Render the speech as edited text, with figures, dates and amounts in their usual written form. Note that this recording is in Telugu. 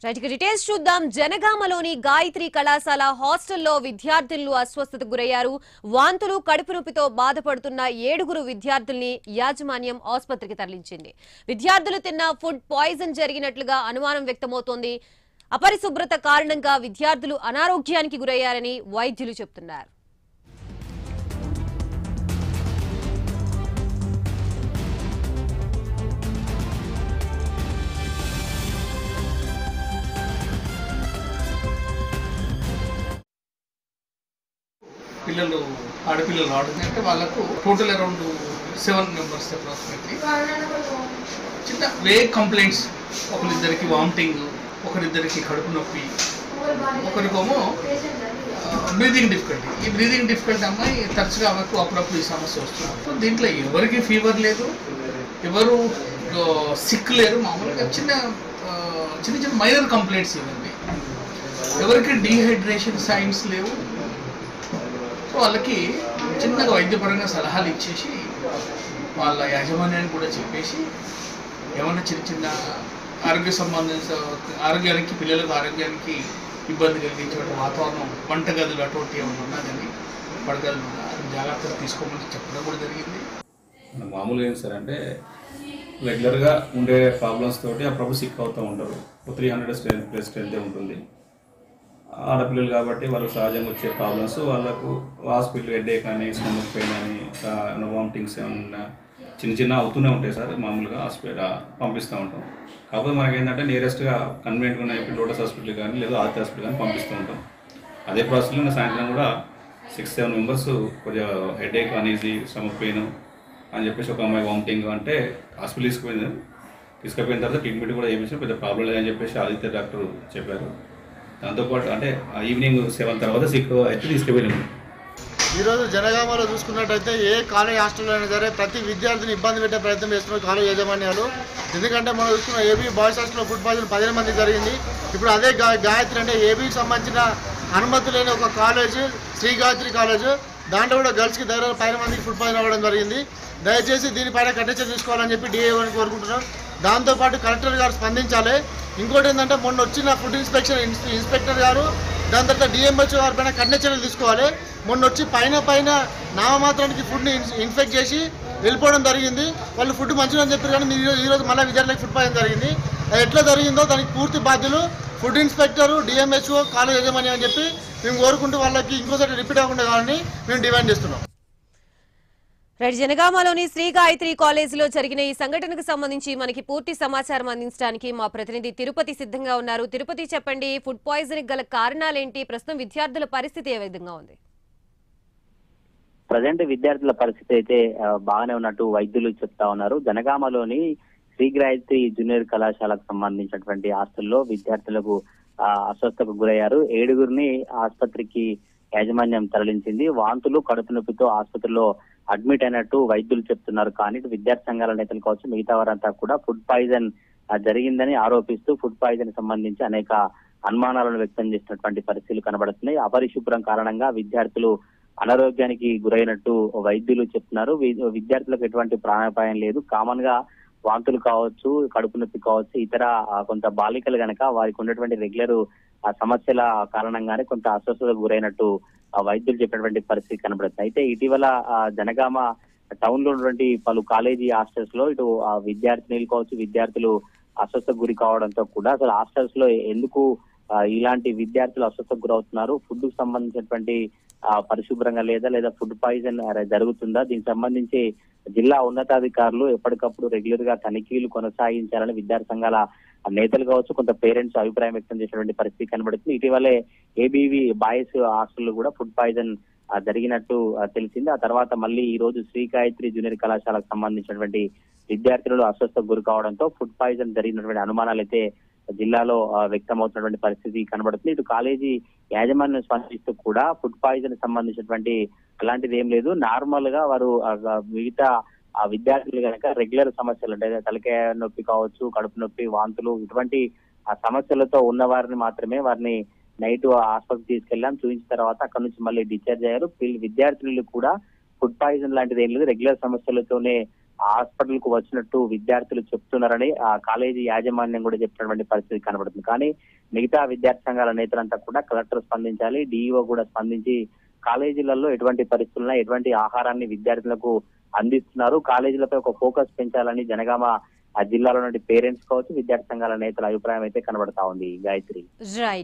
డీటెయిల్స్ చూద్దాం. జనగామలోని గాయత్రి కళాశాల హాస్టల్లో విద్యార్థులు అస్వస్థతకు గురయ్యారు. వాంతులు, కడుపు నొప్పితో బాధపడుతున్న 7 విద్యార్థుల్ని యాజమాన్యం ఆసుపత్రికి తరలించింది. విద్యార్థులు తిన్న ఫుడ్ పాయిజన్ జరిగినట్లుగా అనుమానం వ్యక్తమవుతోంది. అపరిశుభ్రత కారణంగా విద్యార్థులు అనారోగ్యానికి గురయ్యారని వైద్యులు చెబుతున్నారు. పిల్లలు ఆడపిల్లలు రావడం అంటే వాళ్ళకు టోటల్ అరౌండ్ 7 మెంబర్స్ అప్రాక్సిమేట్లీ చిన్న వేగ్ కంప్లైంట్స్. ఒకరిద్దరికి వామిటింగ్, ఒకరిద్దరికి కడుపు నొప్పి, ఒకరికేమో బ్రీదింగ్ డిఫికల్టీ. ఈ బ్రీదింగ్ డిఫికల్టీ అమ్మాయి తరచుగా ఆమెకు అప్పుడప్పుడు ఈ సమస్య వస్తుంది. సో దీంట్లో ఎవరికి ఫీవర్ లేదు, ఎవరు సిక్ లేరు. మామూలుగా చిన్న చిన్న మైనర్ కంప్లైంట్స్ ఇవ్వండి. ఎవరికి డీహైడ్రేషన్ సైన్స్ లేవు. వాళ్ళకి చిన్నగా వైద్యపరంగా సలహాలు ఇచ్చేసి వాళ్ళ యాజమాన్యాన్ని కూడా చెప్పేసి ఏమన్నా చిన్న చిన్న ఆరోగ్యానికి పిల్లలకు ఆరోగ్యానికి ఇబ్బంది కలిగించేటువంటి వాతావరణం, వంటగదులు అటువంటి ఏమైనా ఉన్నా కానీ పడగదులు ఉన్నా జాగ్రత్తలు తీసుకోమని చెప్పడం కూడా జరిగింది. మామూలుగా ఏం సార్ అంటే రెగ్యులర్గా ఉండే ప్రాబ్లమ్స్ తోటి అప్పుడప్పుడు సిక్ అవుతూ ఉంటారు. 300 స్ట్రెంత్ ఉంటుంది. ఆడపిల్లలు కాబట్టి వాళ్ళకి సహజంగా వచ్చే ప్రాబ్లమ్స్ వాళ్ళకు హాస్పిటల్ హెడేక్ కానీ, స్టమక్ పెయిన్ అని, వామిటింగ్స్ ఏమన్నా చిన్న అవుతూనే ఉంటాయి సార్. మామూలుగా హాస్పిటల్ పంపిస్తూ ఉంటాం. కాకపోతే మనకి ఏంటంటే నియరెస్ట్గా కన్వీనియంట్గా ఉన్న లోటస్ హాస్పిటల్ కానీ లేదా ఆర్తి హాస్పిటల్ కానీ పంపిస్తూ ఉంటాం. అదే ప్రాసెస్లో సాయంత్రం కూడా 6-7 మెంబర్స్ కొద్దిగా హెడేక్, అనీజీ, స్టమక్ పెయిన్ అని చెప్పేసి ఒక అమ్మాయి వామిటింగ్ అంటే హాస్పిటల్ తీసుకుపోయిన తర్వాత ట్రీట్మెంట్ కూడా చేయించాం. పెద్ద ప్రాబ్లం లేదని చెప్పేసి ఆదిత్య డాక్టర్ చెప్పారు. దాంతోపాటు అంటే ఈవినింగ్ 7 తర్వాత సిక్ అయితే తీసుకుపోయినాము. ఈరోజు జనగామలో చూసుకున్నట్టయితే ఏ కాలేజ్ హాస్టల్లో అయినా సరే ప్రతి విద్యార్థిని ఇబ్బంది పెట్టే ప్రయత్నం చేస్తున్నారు కాలేజ్ యాజమాన్యాలు. ఎందుకంటే మనం చూసుకున్న ఏబీ బాయ్స్ హాస్టల్లో ఫుడ్ పాయిజన్ 15 మంది జరిగింది. ఇప్పుడు అదే గాయత్రి అంటే ఏబీకి సంబంధించిన అనుమతి లేని ఒక కాలేజ్ శ్రీ గాయత్రి కాలేజ్, దాంట్లో కూడా గర్ల్స్కి దగ్గర 10 మందికి ఫుడ్ పాయిజన్ అవ్వడం జరిగింది. దయచేసి దీనిపైన కఠిన చర్య తీసుకోవాలని చెప్పి డిఏఓని కోరుకుంటున్నాం. దాంతోపాటు కలెక్టర్ గారు స్పందించాలి. ఇంకోటి ఏంటంటే మొన్న వచ్చిన ఫుడ్ ఇన్స్పెక్టర్ గారు, దాని తర్వాత డిఎంహెచ్ఓ గారి పైన కఠిన చర్యలు తీసుకోవాలి. మొన్న వచ్చి పైన నామమాత్రానికి ఫుడ్ని ఇన్ఫెక్ట్ చేసి వెళ్ళిపోవడం జరిగింది. వాళ్ళు ఫుడ్ మంచిగా అని చెప్పారు, కానీ మీరు ఈరోజు మళ్ళీ విద్యార్థులకు ఫుడ్ పాయిజన్ జరిగింది. అది ఎట్లా జరిగిందో దానికి పూర్తి బాధ్యులు ఫుడ్ ఇన్స్పెక్టరు, డిఎంహెచ్ఓ, కాలేజ్ యాజమాన్యం అని చెప్పి మేము కోరుకుంటూ వాళ్ళకి ఇంకోసారి రిపీట్ అవ్వకుండా కావాలని మేము డిమాండ్ చేస్తున్నాం. జనగామలోని శ్రీ గాయత్రి కాలేజీలో జరిగిన ఈ సంఘటనకు సంబంధించి మనకి పూర్తి సమాచారం అందించడానికి మా ప్రతినిధి తిరుపతి సిద్ధంగా ఉన్నారు. తిరుపతి, చెప్పండి, ఫుడ్ పాయిజన్ గల కారణాలేంటి? ప్రస్తుతం విద్యార్థుల పరిస్థితి ఏ విధంగా ఉంది? ప్రజెంట్ విద్యార్థుల పరిస్థితి అయితే బాగానే ఉన్నట్టు వైద్యులు చెప్తా ఉన్నారు. జనగామలోని శ్రీ గాయత్రి జూనియర్ కళాశాలకు సంబంధించినటువంటి హాస్టల్లో విద్యార్థులకు అస్వస్థతకు గురయ్యారు. 7 ఆసుపత్రికి యాజమాన్యం తరలించింది. వాంతులు, కడుపు నొప్పితో ఆసుపత్రిలో అడ్మిట్ అయినట్టు వైద్యులు చెప్తున్నారు. కానీ విద్యార్థి సంఘాల నేతలు కావచ్చు, మిగతా వారంతా కూడా ఫుడ్ పాయిజన్ జరిగిందని ఆరోపిస్తూ ఫుడ్ పాయిజన్ సంబంధించి అనేక అనుమానాలను వ్యక్తం చేసినటువంటి పరిస్థితులు కనబడుతున్నాయి. అపరిశుభ్రం కారణంగా విద్యార్థులు అనారోగ్యానికి గురైనట్టు వైద్యులు చెప్తున్నారు. విద్యార్థులకు ఎటువంటి ప్రాణాపాయం లేదు. కామన్ గా వాంతులు కావచ్చు, కడుపు నొప్పి కావచ్చు, ఇతర కొంత బాలికలు గనక వారికి ఉన్నటువంటి రెగ్యులర్ సమస్యల కారణంగానే కొంత అస్వస్థతకు గురైనట్టు వైద్యులు చెప్పినటువంటి పరిస్థితి కనబడుతుంది. అయితే ఇటీవల జనగామ టౌన్ లో ఉన్నటువంటి పలు కాలేజీ హాస్టల్స్ లో ఇటు విద్యార్థినులు కావచ్చు, విద్యార్థులు అస్వస్థతకు గురి కావడంతో కూడా అసలు హాస్టల్స్ లో ఎందుకు ఇలాంటి విద్యార్థులు అస్వస్థతకు గురవుతున్నారు, ఫుడ్ కు సంబంధించినటువంటి పరిశుభ్రంగా లేదా ఫుడ్ పాయిజన్ జరుగుతుందా, దీనికి సంబంధించి జిల్లా ఉన్నతాధికారులు ఎప్పటికప్పుడు రెగ్యులర్ గా తనిఖీలు కొనసాగించాలని విద్యార్థి సంఘాల నేతలు కావచ్చు, కొంత పేరెంట్స్ అభిప్రాయం వ్యక్తం చేసినటువంటి పరిస్థితి కనబడుతుంది. ఇటీవలే ఏబీవీ బాయ్స్ హాస్టల్ కూడా ఫుడ్ పాయిజన్ జరిగినట్టు తెలిసింది. ఆ తర్వాత మళ్ళీ ఈ రోజు శ్రీ గాయత్రి జూనియర్ కళాశాలకు సంబంధించినటువంటి విద్యార్థులు అస్వస్థకు గురి కావడంతో ఫుడ్ పాయిజన్ జరిగినటువంటి అనుమానాలు అయితే జిల్లాలో వ్యక్తమవుతున్నటువంటి పరిస్థితి కనబడుతుంది. ఇటు కాలేజీ యాజమాన్యం స్పందిస్తూ కూడా ఫుడ్ పాయిజన్ సంబంధించినటువంటి అలాంటిది ఏం లేదు, నార్మల్ గా వారు మిగతా విద్యార్థులు కనుక రెగ్యులర్ సమస్యలు అంటే తలకాయ నొప్పి కావచ్చు, కడుపు నొప్పి, వాంతులు ఇటువంటి సమస్యలతో ఉన్న వారిని మాత్రమే వారిని నైట్ ఆసుపత్రికి తీసుకెళ్ళాం. చూపించిన తర్వాత అక్కడ నుంచి మళ్ళీ డిశ్చార్జ్ అయ్యారు. విద్యార్థులు కూడా ఫుడ్ పాయిజన్ లాంటిది ఏం లేదు, రెగ్యులర్ సమస్యలతోనే హాస్పిటల్ కు వచ్చినట్టు విద్యార్థులు చెప్తున్నారని ఆ కాలేజీ యాజమాన్యం కూడా చెప్తున్నటువంటి పరిస్థితి కనబడుతుంది. కానీ మిగతా విద్యార్థి సంఘాల నేతలంతా కూడా కలెక్టర్ స్పందించాలి, డిఈఓ కూడా స్పందించి కాలేజీలలో ఎటువంటి పరిస్థితుల్లో ఎటువంటి ఆహారాన్ని విద్యార్థులకు అందిస్తున్నారు, కాలేజీలపై ఒక ఫోకస్ పెంచాలని జనగామ ఆ జిల్లాలో నుండి పేరెంట్స్ కావచ్చు, విద్యార్థి సంఘాల నేతల అభిప్రాయం అయితే కనబడతా ఉంది. గాయత్రి. రైట్.